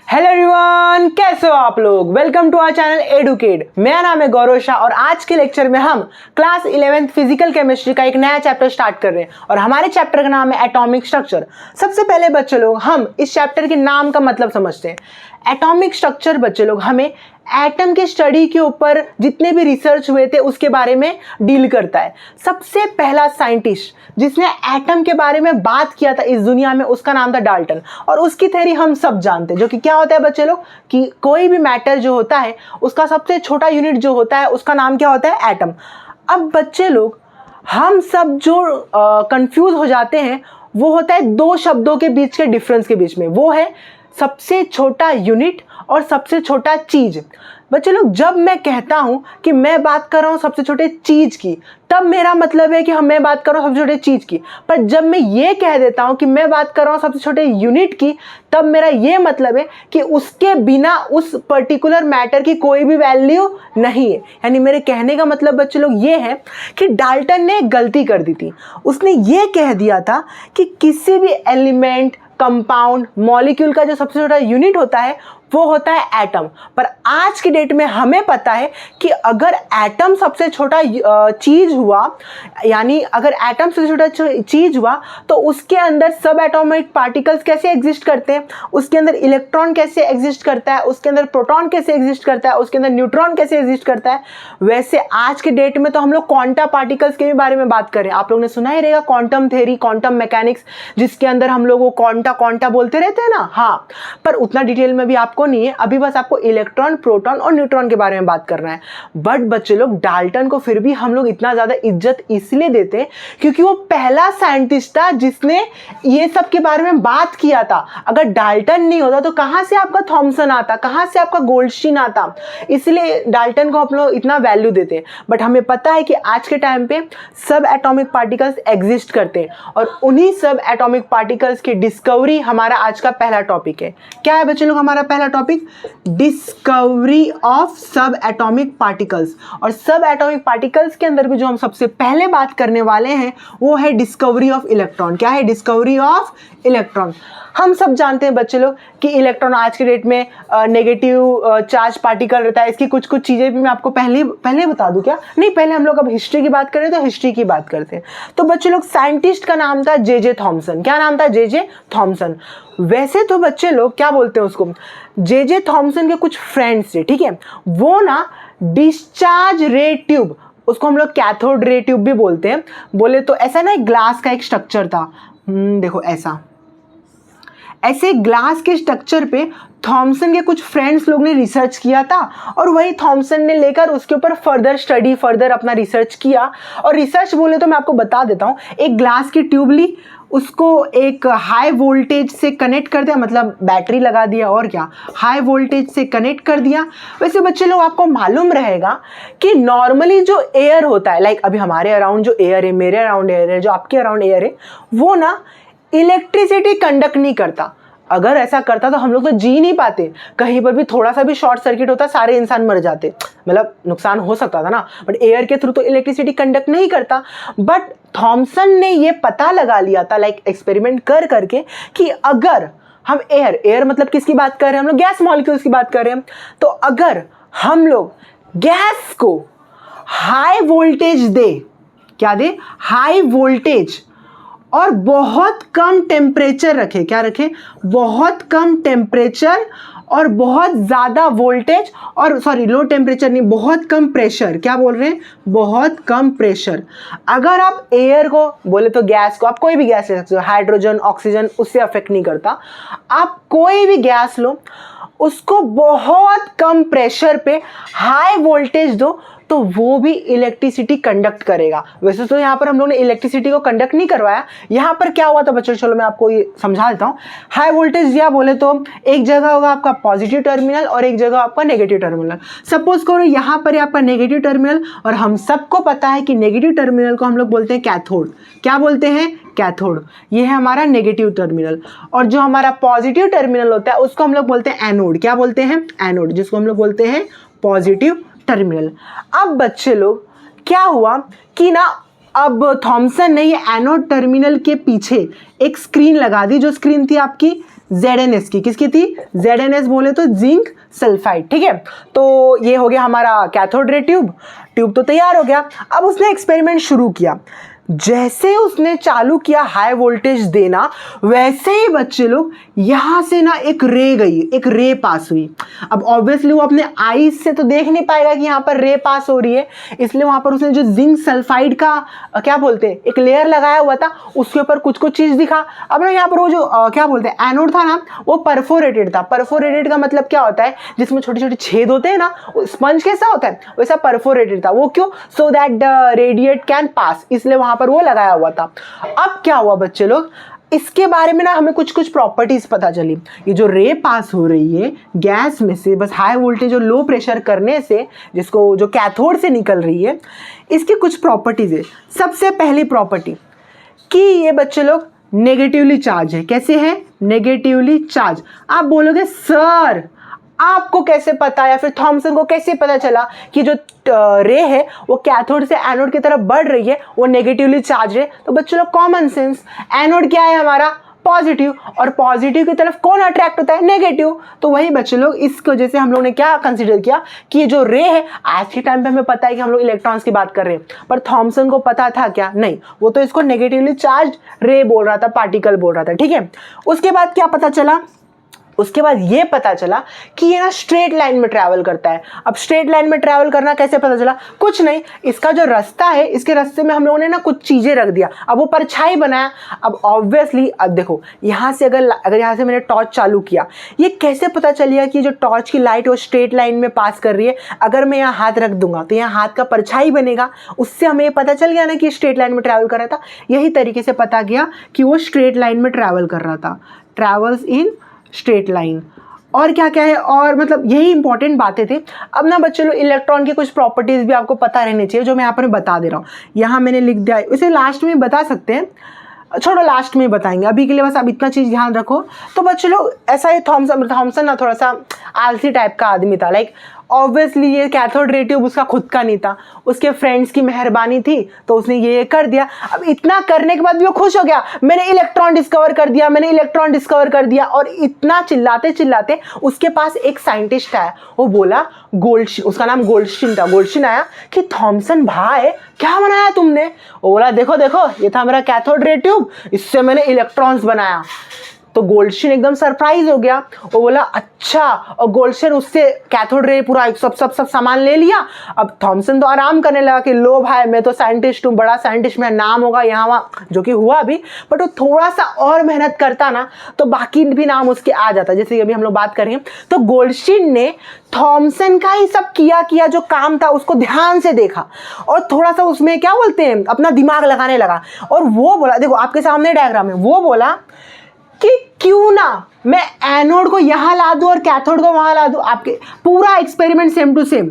Hello everyone, कैसे हो आप लोग। Welcome to our channel Educate. मेरा नाम है गौरव शाह और आज के लेक्चर में हम क्लास 11th फिजिकल केमिस्ट्री का एक नया चैप्टर स्टार्ट कर रहे हैं और हमारे चैप्टर का नाम है एटॉमिक स्ट्रक्चर। सबसे पहले बच्चे लोग हम इस चैप्टर के नाम का मतलब समझते हैं। एटॉमिक स्ट्रक्चर बच्चे लोग हमें एटम के स्टडी के ऊपर जितने भी रिसर्च हुए थे उसके बारे में डील करता है। सबसे पहला साइंटिस्ट जिसने एटम के बारे में बात किया था इस दुनिया में उसका नाम था डाल्टन और उसकी थ्योरी हम सब जानते हैं, जो कि क्या होता है बच्चे लोग कि कोई भी मैटर जो होता है उसका सबसे छोटा यूनिट जो होता है उसका नाम क्या होता है, एटम। अब बच्चे लोग हम सब जो कंफ्यूज हो जाते हैं वो होता है दो शब्दों के बीच के डिफरेंस के बीच में, वो है सबसे छोटा यूनिट और सबसे छोटा चीज। बच्चे लोग जब मैं कहता हूं कि मैं बात कर रहा हूं सबसे छोटे चीज की, तब मेरा मतलब है कि मैं बात कर रहा हूं सबसे छोटे चीज की। पर जब मैं ये कह देता हूं कि मैं बात कर रहा हूं सबसे छोटे यूनिट की, तब मेरा ये मतलब है कि उसके बिना उस पर्टिकुलर मैटर की कोई भी वैल्यू नहीं है। यानी मेरे कहने का मतलब बच्चे लोग ये है कि डाल्टन ने गलती कर दी थी। उसने ये कह दिया था कि किसी भी एलिमेंट, कंपाउंड, मॉलिक्यूल का जो सबसे छोटा यूनिट होता है वो होता है एटम। पर आज की डेट में हमें पता है कि अगर एटम सबसे छोटा चीज हुआ, यानी अगर एटम सबसे छोटा चीज हुआ तो उसके अंदर सब एटॉमिक पार्टिकल्स कैसे एग्जिस्ट करते हैं, उसके अंदर इलेक्ट्रॉन कैसे एग्जिस्ट करता है, उसके अंदर प्रोटॉन कैसे एग्जिस्ट करता है, उसके अंदर न्यूट्रॉन कैसे एग्जिस्ट करता है। वैसे आज के डेट में तो हम लोग क्वांटा पार्टिकल्स के भी बारे में बात करें। आप लोगों ने सुना ही रहेगा क्वांटम थ्योरी, क्वांटम मैकेनिक्स, जिसके अंदर हम लोग वो क्वांटा बोलते रहते हैं ना। हाँ, पर उतना डिटेल में भी आपको नहीं है, अभी बस आपको इलेक्ट्रॉन, प्रोटॉन और न्यूट्रॉन के बारे में बात करना है। बट बच्चे लोग डाल्टन को फिर भी हम लोग इतना ज्यादा इज्जत इसलिए देते हैं क्योंकि वो पहला साइंटिस्ट था जिसने ये सब के बारे में बात किया था। अगर डाल्टन नहीं होता तो कहां से आपका थॉमसन आता, कहां से आपका गोल्डस्टीन आता। इसलिए डाल्टन को हम लोग इतना वैल्यू देते हैं। बट हमें पता है कि आज के टाइम पे सब एटॉमिक पार्टिकल्स एग्जिस्ट करते हैं और उन्हीं सब एटॉमिक पार्टिकल्स की डिस्कवरी हमारा आज का पहला टॉपिक है। क्या है बच्चे लोग हमारा पहला टॉपिक? डिस्कवरी ऑफ सब एटॉमिक पार्टिकल्स। और सब एटॉमिक पार्टिकल्स के अंदर भी जो हम सबसे पहले बात करने वाले हैं वो है डिस्कवरी ऑफ इलेक्ट्रॉन। क्या है? Discovery of electron. हम सब जानते हैं बच्चे लोग कि इलेक्ट्रॉन आज के डेट में नेगेटिव चार्ज पार्टिकल रहता है। इसकी कुछ कुछ चीजें भी मैं आपको पहले बता दूं क्या? नहीं, पहले हम लोग अब हिस्ट्री की बात करें तो हिस्ट्री की बात करते हैं। तो बच्चे लोग साइंटिस्ट का नाम था जे थॉमसन। क्या नाम था? J Thomson. वैसे तो बच्चे लोग क्या बोलते हैं उसको, जे थॉमसन के कुछ फ्रेंड्स थे, ठीक है, वो ना डिस्चार्ज रे ट्यूब, उसको हम लोग कैथोड रे ट्यूब भी बोलते हैं। बोले तो ऐसा ना, एक ग्लास का एक स्ट्रक्चर था, देखो ऐसे ग्लास के स्ट्रक्चर पे थॉमसन के कुछ फ्रेंड्स लोग ने रिसर्च किया था और वही थॉमसन ने लेकर उसके ऊपर फर्दर अपना रिसर्च किया। और रिसर्च बोले तो मैं आपको बता देता हूँ, एक ग्लास की ट्यूब ली, उसको एक हाई वोल्टेज से कनेक्ट कर दिया, मतलब बैटरी लगा दिया और क्या, हाई वोल्टेज से कनेक्ट कर दिया। वैसे बच्चे लोग आपको मालूम रहेगा कि नॉर्मली जो एयर होता है, लाइक अभी हमारे अराउंड जो एयर है, मेरे अराउंड एयर है, जो आपके अराउंड एयर है, वो ना इलेक्ट्रिसिटी कंडक्ट नहीं करता। अगर ऐसा करता तो हम लोग तो जी नहीं पाते। कहीं पर भी थोड़ा सा भी शॉर्ट सर्किट होता सारे इंसान मर जाते, मतलब नुकसान हो सकता था ना। बट एयर के थ्रू तो इलेक्ट्रिसिटी कंडक्ट नहीं करता। बट थॉमसन ने ये पता लगा लिया था, लाइक एक्सपेरिमेंट कर करके, कि अगर हम एयर मतलब किसकी बात कर रहे हैं, हम लोग गैस मॉलिक्यूल्स की बात कर रहे हैं। तो अगर हम लोग गैस को हाई वोल्टेज दे, क्या दे? हाई वोल्टेज, और बहुत कम टेम्परेचर रखे, क्या रखे? बहुत कम टेम्परेचर और बहुत ज्यादा वोल्टेज, और सॉरी लो टेम्परेचर नहीं, बहुत कम प्रेशर। क्या बोल रहे हैं? बहुत कम प्रेशर। अगर आप एयर को बोले तो गैस को, आप कोई भी गैस ले सकते हो, हाइड्रोजन, ऑक्सीजन, उससे अफेक्ट नहीं करता। आप कोई भी गैस लो, उसको बहुत कम प्रेशर पे हाई वोल्टेज दो तो वो भी इलेक्ट्रिसिटी कंडक्ट करेगा। वैसे तो यहाँ पर हम लोग ने इलेक्ट्रिसिटी को कंडक्ट नहीं करवाया। यहाँ पर क्या हुआ था बच्चों, चलो मैं आपको ये समझा देता हूँ। हाई वोल्टेज दिया बोले तो एक जगह होगा आपका पॉजिटिव टर्मिनल और एक जगह आपका नेगेटिव टर्मिनल। सपोज करो यहाँ पर आपका नेगेटिव टर्मिनल, और हम सबको पता है कि नेगेटिव टर्मिनल को हम लोग बोलते हैं कैथोड। क्या बोलते हैं? कैथोड। ये है हमारा नेगेटिव टर्मिनल। और जो हमारा पॉजिटिव टर्मिनल होता है उसको हम लोग बोलते हैं एनोड। क्या बोलते हैं? एनोड, जिसको हम लोग बोलते हैं पॉजिटिव टर्मिनल। अब बच्चे लोग क्या हुआ कि ना, अब थॉमसन ने ये एनोड टर्मिनल के पीछे एक स्क्रीन लगा दी। जो स्क्रीन थी आपकी ZnS की, किसकी थी? ZnS बोले तो जिंक सल्फाइड, ठीक है। तो ये हो गया हमारा कैथोड रे ट्यूब तो तैयार हो गया। अब उसने एक्सपेरिमेंट शुरू किया, जैसे उसने चालू किया हाई वोल्टेज देना, वैसे ही बच्चे लोग यहाँ से ना एक रे गई, एक रे पास हुई। अब ऑब्वियसली वो अपने आईज से तो देख नहीं पाएगा कि यहाँ पर रे पास हो रही है, इसलिए वहाँ पर उसने जो जिंक सल्फाइड का क्या बोलते हैं एक लेयर लगाया हुआ था, उसके ऊपर कुछ कुछ चीज़ दिखा। अब ना यहाँ पर वो जो क्या बोलते हैं एनोड था ना, वो परफोरेटेड था। परफोरेटेड का मतलब क्या होता है? जिसमें छोटे छोटे छेद होते हैं ना, स्पंज कैसा होता है वैसा परफोरेटेड था। वो क्यों? So that the radiate can pass, इसलिए वहाँ पर वो लगाया हुआ था। अब क्या हुआ बच्चे लोग, इसके बारे में ना हमें कुछ कुछ प्रॉपर्टीज पता चली। ये जो रे पास हो रही है गैस में से बस हाई वोल्टेज और लो प्रेशर करने से, जिसको जो कैथोड से निकल रही है, इसकी कुछ प्रॉपर्टीज है। सबसे पहली प्रॉपर्टी कि ये बच्चे लोग नेगेटिवली चार्ज है। कैसे है? Negatively charge. आप बोलोगे सर आपको कैसे पता, या फिर थॉमसन को कैसे पता चला कि जो रे है वो कैथोड से एनोड की तरफ बढ़ रही है, वो नेगेटिवली चार्ज है? तो बच्चों लोग कॉमन सेंस, एनोड क्या है हमारा? पॉजिटिव, और पॉजिटिव की तरफ कौन अट्रैक्ट होता है? नेगेटिव। तो वही बच्चे लोग इसकी वजह से हम लोग ने क्या कंसीडर किया कि ये जो रे है, आज के टाइम पे हमें पता है कि हम लोग इलेक्ट्रॉन्स की बात कर रहे हैं, पर थॉमसन को पता था क्या? नहीं, वो तो इसको नेगेटिवली चार्ज रे बोल रहा था, पार्टिकल बोल रहा था, ठीक है। उसके बाद क्या पता चला? उसके बाद ये पता चला कि ये ना स्ट्रेट लाइन में ट्रैवल करता है। अब स्ट्रेट लाइन में ट्रैवल करना कैसे पता चला? कुछ नहीं, इसका जो रास्ता है, इसके रास्ते में हम लोगों ने ना कुछ चीज़ें रख दिया, अब वो परछाई बनाया। अब ऑब्वियसली अब देखो यहाँ से अगर यहाँ से मैंने टॉर्च चालू किया, ये कैसे पता चलेगा कि जो टॉर्च की लाइट वो स्ट्रेट लाइन में पास कर रही है? अगर मैं यहाँ हाथ रख दूंगा तो यहाँ हाथ का परछाई बनेगा, उससे हमें पता चल गया ना कि स्ट्रेट लाइन में ट्रैवल कर रहा था। यही तरीके से पता गया कि वो स्ट्रेट लाइन में ट्रैवल कर रहा था, ट्रैवल्स इन स्ट्रेट लाइन। और क्या क्या है, और मतलब यही इंपॉर्टेंट बातें थी। अब ना बच्चे लोग इलेक्ट्रॉन की कुछ प्रॉपर्टीज भी आपको पता रहनी चाहिए, जो मैं यहाँ पर बता दे रहा हूँ। यहाँ मैंने लिख दिया, इसे लास्ट में बता सकते हैं, छोड़ो लास्ट में बताएंगे, अभी के लिए बस अब इतना चीज़ ध्यान रखो। तो बच्चे लोग ऐसा ही थॉमसन ना थोड़ा सा आलसी टाइप का आदमी था। लाइक ऑब्वियसली ये कैथोड रे ट्यूब उसका खुद का नहीं था, उसके फ्रेंड्स की मेहरबानी थी, तो उसने ये कर दिया। अब इतना करने के बाद भी वो खुश हो गया, मैंने इलेक्ट्रॉन डिस्कवर कर दिया, मैंने इलेक्ट्रॉन डिस्कवर कर दिया। और इतना चिल्लाते चिल्लाते उसके पास एक साइंटिस्ट आया, वो बोला गोल्डशिन, उसका नाम गोल्डशिन था। गोल्डशिन आया कि थॉमसन भाई क्या बनाया तुमने? वो बोला देखो देखो ये था मेरा कैथोड रे ट्यूब, इससे मैंने इलेक्ट्रॉन्स बनाया। तो गोल्डशिन एकदम सरप्राइज हो गया, वो बोला अच्छा। और गोल्डशिन उससे कैथोड रे पूरा सब सामान ले लिया। अब थॉमसन तो आराम करने लगा कि लो भाई मैं तो साइंटिस्ट हूँ, बड़ा साइंटिस्ट, मेरा नाम होगा यहाँ वहाँ, जो कि हुआ भी। बट वो थोड़ा सा और मेहनत करता ना तो बाकी भी नाम उसके आ जाता, जैसे अभी हम लोग बात करेंगे। तो गोल्डशिन ने थॉमसन का ही सब किया जो काम था उसको ध्यान से देखा, और थोड़ा सा उसमें क्या बोलते हैं अपना दिमाग लगाने लगा। और वो बोला, देखो आपके सामने डायग्राम है, वो बोला कि क्यों ना मैं एनोड को यहाँ ला दूँ और कैथोड को वहाँ ला दूँ। आपके पूरा एक्सपेरिमेंट सेम टू सेम,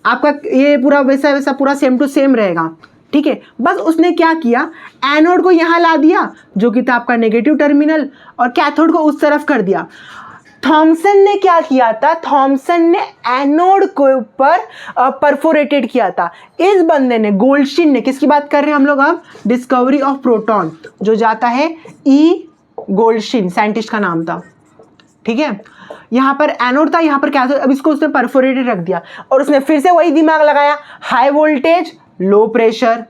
आपका ये पूरा वैसा पूरा सेम टू सेम रहेगा, ठीक है। बस उसने क्या किया, एनोड को यहाँ ला दिया जो कि था आपका नेगेटिव टर्मिनल, और कैथोड को उस तरफ कर दिया। थॉमसन ने क्या किया था? थॉमसन ने एनोड के ऊपर परफोरेटेड किया था। इस बंदे ने, गोल्डशिन ने, किसकी बात कर रहे हैं हम लोग अब? डिस्कवरी ऑफ प्रोटॉन, जो जाता है ई गोल्डशिन, साइंटिस्ट का नाम था, ठीक है। यहाँ पर एनोड था, यहाँ पर कैथोड। अब इसको उसने परफोरेटेड रख दिया, और उसने फिर से वही दिमाग लगाया, high voltage low pressure,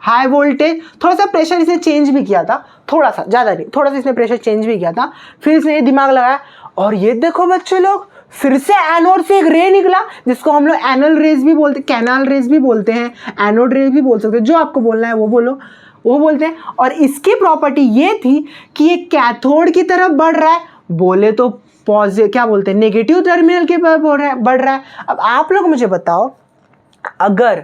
high voltage, थोड़ा सा प्रेशर इसने चेंज भी किया था, थोड़ा सा, ज़्यादा नहीं, थोड़ा सा इसने प्रेशर चेंज भी किया था। फिर इसने ये दिमाग लगाया, और ये देखो बच्चे लोग फिर से एनोड से एक रे निकला, जिसको हम लोग एनल रेज भी बोलते, कैनाल रेज भी बोलते हैं, एनोड रेज भी बोल सकते हैं, जो आपको बोलना है वो बोलो, वो बोलते हैं। और इसकी प्रॉपर्टी ये थी कि ये कैथोड की तरफ बढ़ रहा है, बोले तो पॉजिटिव, क्या बोलते हैं, नेगेटिव टर्मिनल के पर बढ़ रहा है। अब आप लोग मुझे बताओ, अगर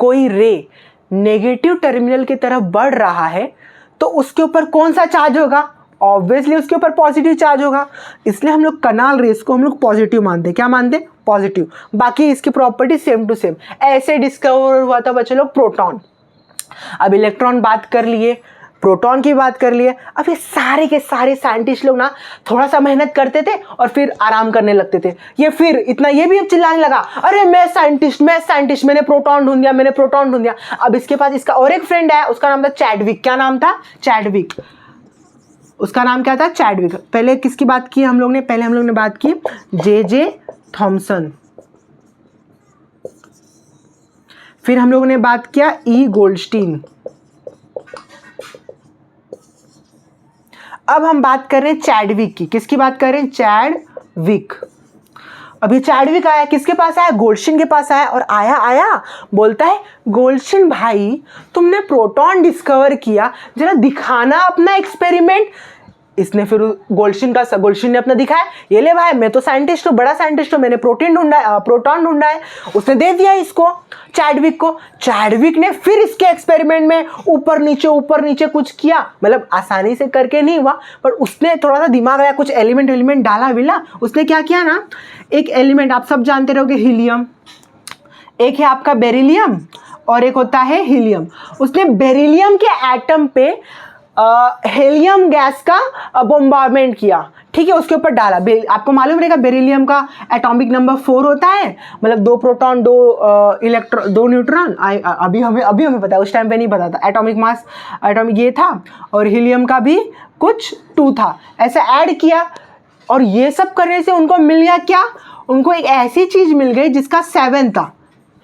कोई रे नेगेटिव टर्मिनल की तरफ बढ़ रहा है तो उसके ऊपर कौन सा चार्ज होगा? ऑब्वियसली उसके ऊपर पॉजिटिव चार्ज होगा। इसलिए हम लोग कनाल रेस को हम लोग पॉजिटिव मानते हैं। क्या मानते हैं? पॉजिटिव। बाकी इसकी प्रॉपर्टी सेम टू सेम। ऐसे डिस्कवर हुआ था बच्चे लोग प्रोटॉन। अब इलेक्ट्रॉन बात कर लिए, प्रोटॉन की बात कर लिए। अब ये सारे के सारे साइंटिस्ट लोग ना थोड़ा सा मेहनत करते थे और फिर आराम करने लगते थे। ये फिर इतना ये भी अब चिल्लाने लगा, अरे मैं साइंटिस्ट, मैंने प्रोटॉन ढूंढ दिया, मैंने प्रोटॉन ढूंढ दिया। अब इसके पास इसका और एक फ्रेंड है, उसका नाम था चैडविक। क्या नाम था? चैडविक। उसका नाम क्या था, चैडविक। पहले किसकी बात की हम लोग ने, पहले हम लोग ने बात की जे थॉमसन, फिर हम लोगों ने बात किया ई गोल्डस्टीन। अब हम बात कर रहे हैं चैडविक की। किसकी बात कर रहे हैं, चैडविक। अभी चैडविक आया, किसके पास आया, गोल्डस्टीन के पास आया, और आया बोलता है गोल्डस्टीन भाई तुमने प्रोटॉन डिस्कवर किया, जरा दिखाना अपना एक्सपेरिमेंट। इसने फिर गोल्डस्टीन ने अपना दिखाया, ये ले भाई मैं तो साइंटिस्ट हूँ, बड़ा साइंटिस्ट हूँ, मैंने प्रोटॉन ढूंढा है। उसने दे दिया इसको चैडविक को। चैडविक ने फिर इसके एक्सपेरिमेंट में ऊपर नीचे कुछ किया, मतलब आसानी से करके नहीं हुआ, पर उसने थोड़ा सा दिमाग आया, कुछ एलिमेंट डाला विला। उसने क्या किया ना, एक एलिमेंट आप सब जानते रहोगे हीलियम, एक है आपका बेरिलियम और एक होता है हीलियम। उसने बेरिलियम के एटम पे हीलियम गैस का बॉम्बार्डमेंट किया, ठीक है, उसके ऊपर डाला। आपको मालूम रहेगा बेरिलियम का एटॉमिक नंबर 4 होता है, मतलब 2 प्रोटॉन 2 इलेक्ट्रॉन 2 न्यूट्रॉन। अभी हमें पता है, उस टाइम पे नहीं पता था। एटॉमिक ये था, और हीलियम का भी कुछ 2 था। ऐसा ऐड किया, और ये सब करने से उनको मिल गया क्या, उनको एक ऐसी चीज मिल गई जिसका 7 था।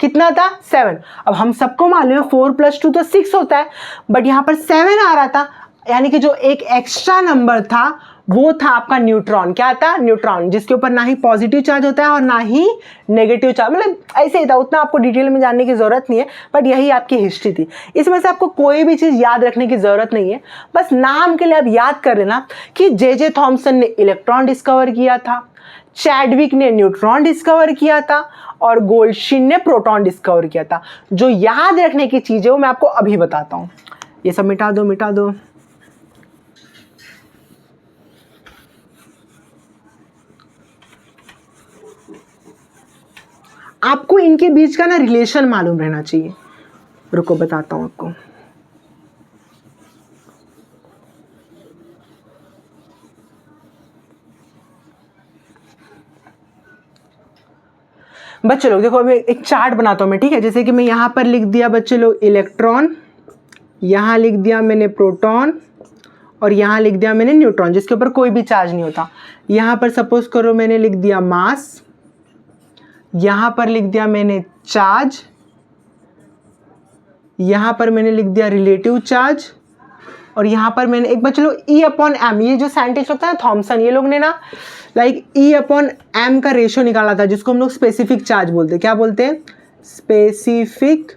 कितना था, 7। अब हम सबको मालूम है 4 + 2 तो 6 होता है, बट यहाँ पर 7 आ रहा था, यानी कि जो एक एक्स्ट्रा नंबर था वो था आपका न्यूट्रॉन। क्या था, न्यूट्रॉन, जिसके ऊपर ना ही पॉजिटिव चार्ज होता है और ना ही नेगेटिव चार्ज, मतलब ऐसे ही था। उतना आपको डिटेल में जानने की जरूरत नहीं है, बट यही आपकी हिस्ट्री थी। इसमें से आपको कोई भी चीज याद रखने की जरूरत नहीं है, बस नाम के लिए आप याद कर लेना कि जे थॉमसन ने इलेक्ट्रॉन डिस्कवर किया था, चैडविक ने न्यूट्रॉन डिस्कवर किया था, और गोल्डस्टीन ने प्रोटॉन डिस्कवर किया था। जो याद रखने की चीज है वो मैं आपको अभी बताता हूं। ये सब मिटा दो। आपको इनके बीच का ना रिलेशन मालूम रहना चाहिए। रुको बताता हूं आपको। बच्चे लोग देखो, मैं एक चार्ट बनाता हूं मैं, ठीक है। जैसे कि मैं यहां पर लिख दिया बच्चे लोग इलेक्ट्रॉन, यहां लिख दिया मैंने प्रोटॉन, और यहां लिख दिया मैंने न्यूट्रॉन, जिसके ऊपर कोई भी चार्ज नहीं होता। यहां पर सपोज करो मैंने लिख दिया मास, यहां पर लिख दिया मैंने चार्ज, यहां पर मैंने लिख दिया रिलेटिव चार्ज, और यहां पर मैंने एक बच्चे लोग E/m, ये जो साइंटिस्ट होता है ना थॉमसन, ये लोग ने ना लाइक E/m का रेशियो निकाला था, जिसको हम लोग स्पेसिफिक चार्ज बोलते हैं। क्या बोलते हैं, स्पेसिफिक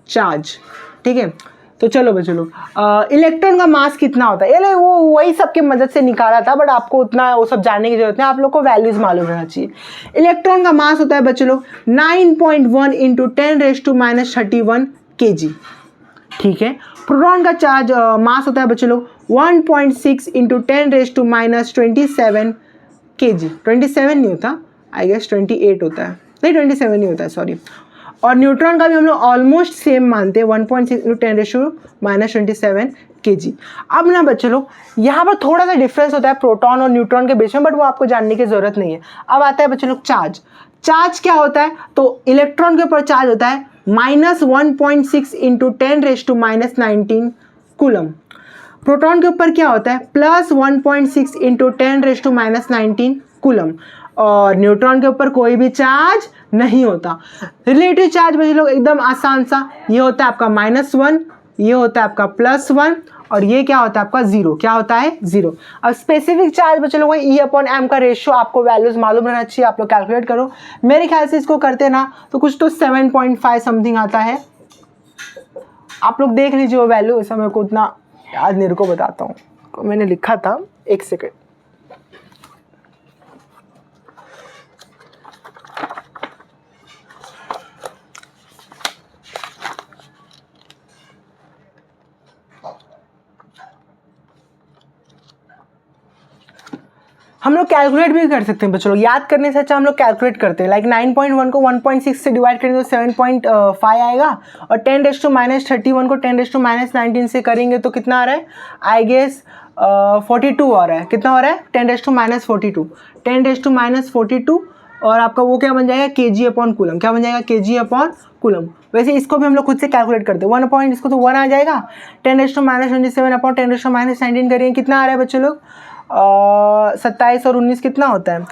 चार्ज, ठीक है। तो चलो बच्चों लोग, इलेक्ट्रॉन का मास कितना होता है, ये वो वही सबके मदद से निकाला था, बट आपको उतना वो सब जानने की जरूरत नहीं, आप लोग को वैल्यूज मालूम रहना चाहिए। इलेक्ट्रॉन का मास होता है बच्चों लोग 9.1 × 10⁻³ kg, ठीक है। प्रोटॉन का चार्ज मास होता है बच्चों लोग 1.6 × 10⁻27 kg। 27 नहीं होता, आई गेस 28 होता है, नहीं 27 नहीं होता है, सॉरी। और न्यूट्रॉन का भी हम लोग ऑलमोस्ट सेम मानते हैं, 1.6 × 10⁻27 kg। अब ना बच्चे लोग यहाँ पर थोड़ा सा डिफरेंस होता है प्रोटॉन और न्यूट्रॉन के बीच में, बट वो आपको जानने की जरूरत नहीं है। अब आता है बच्चे लोग चार्ज। चार्ज क्या होता है, तो इलेक्ट्रॉन के ऊपर चार्ज होता है -1.6 × 10⁻19 कूलम। प्रोटॉन के ऊपर क्या होता है, +1.6 × 10⁻19 कूलम। और न्यूट्रॉन के ऊपर कोई भी चार्ज नहीं होता। रिलेटिव चार्ज बच्चे लोग एकदम आसान सा, ये होता है आपका -1, ये होता है आपका +1, और ये क्या होता है आपका 0। क्या होता है, 0। अब स्पेसिफिक चार्ज बच्चे लोग E/m का रेशियो आपको वैल्यूज मालूम रहना चाहिए, आप लोग कैलकुलेट करो। मेरे ख्याल से इसको करते ना तो कुछ तो 7.5 समथिंग आता है। आप लोग देख लीजिए वो वैल्यू, ऐसा मेरे को उतना याद नहीं, को बताता हूँ, मैंने लिखा था, एक सेकेंड। हम लोग कैलकुलेट भी कर सकते हैं बच्चों लोग, याद करने से अच्छा हम लोग कैलकुलेट करते हैं। लाइक 9.1 को 1.6 से डिवाइड करेंगे तो 7.5 आएगा, और 10⁻31 को 10⁻19 से करेंगे तो कितना आ रहा है, आई गेस 42 आ रहा है। कितना हो रहा है, 10⁻42। 10⁻42 और आपका वो क्या बन जाएगा kg अपॉन कूलम, क्या बन जाएगा kg अपॉन कूलम। वैसे इसको भी हम लोग खुद से कैलकुलेट करते हैं, 1 अपॉइंट इसको तो 1 आ जाएगा, 10⁻⁻27 अपॉन 10⁻⁻19 करिए कितना आ रहा है बच्चे लोग, 27 और 19 कितना होता है,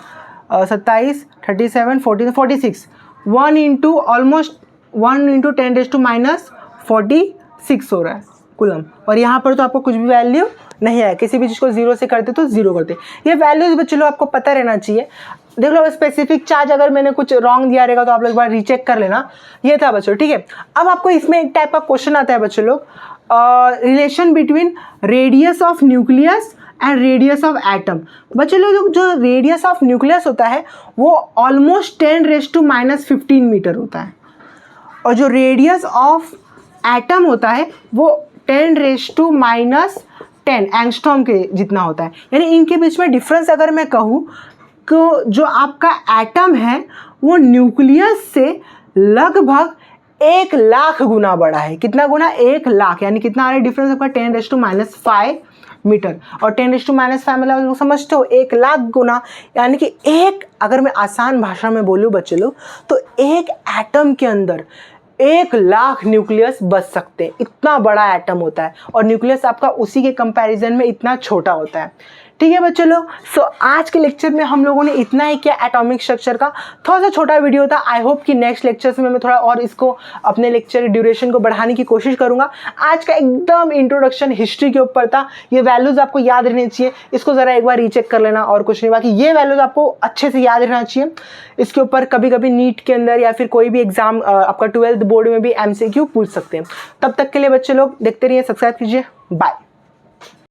27, 37, 14, 46, 1 इंटू ऑलमोस्ट 1 इंटू 10⁻46 हो रहा है कूलम। और यहाँ पर तो आपको कुछ भी वैल्यू नहीं है, किसी भी चीज़ को जीरो से करते तो जीरो करते। ये वैल्यूज बच्चे लोग आपको पता रहना चाहिए। देख लो स्पेसिफिक चार्ज अगर मैंने कुछ रॉन्ग दिया रहेगा तो आप लोग एक बार रीचेक कर लेना। ये था बच्चों, ठीक है। अब आपको इसमें एक टाइप का क्वेश्चन आता है बच्चों लोग, relation between radius of nucleus and radius of atom. बच्चों लोग जो रेडियस ऑफ न्यूक्लियस होता है वो ऑलमोस्ट 10⁻⁻15 मीटर होता है, और जो रेडियस ऑफ एटम होता है वो 10⁻⁻10 एंगस्ट्रॉम के जितना होता है। यानी इनके बीच में डिफरेंस अगर मैं कहूँ तो जो आपका एटम है वो न्यूक्लियस से लगभग 1 लाख गुना बड़ा है। कितना गुना? 1 लाख। यानी कितना आ रहा है डिफरेंस आपका 10⁻⁵ मीटर, और 10⁻⁵ मतलब समझते हो 1 लाख गुना। यानी कि एक, अगर मैं आसान भाषा में बोलूँ बच्चे लोग, तो एक एटम के अंदर 1 लाख न्यूक्लियस बच सकते हैं, इतना बड़ा एटम होता है। और न्यूक्लियस आपका उसी के कंपैरिजन में इतना छोटा होता है। ठीक है बच्चों लोग, सो आज के लेक्चर में हम लोगों ने इतना ही किया एटॉमिक स्ट्रक्चर का। थोड़ा सा छोटा वीडियो था। आई होप कि नेक्स्ट लेक्चर्स में मैं थोड़ा और इसको अपने लेक्चर ड्यूरेशन को बढ़ाने की कोशिश करूंगा। आज का एकदम इंट्रोडक्शन हिस्ट्री के ऊपर था। ये वैल्यूज़ आपको याद रहनी चाहिए, इसको ज़रा एक बार रीचेक कर लेना और कुछ नहीं। बाकी ये वैल्यूज़ आपको अच्छे से याद रहना चाहिए। इसके ऊपर कभी कभी नीट के अंदर या फिर कोई भी एग्जाम आपका 12th बोर्ड में भी MCQ पूछ सकते हैं। तब तक के लिए बच्चे लोग देखते रहिए, सब्सक्राइब कीजिए, बाय।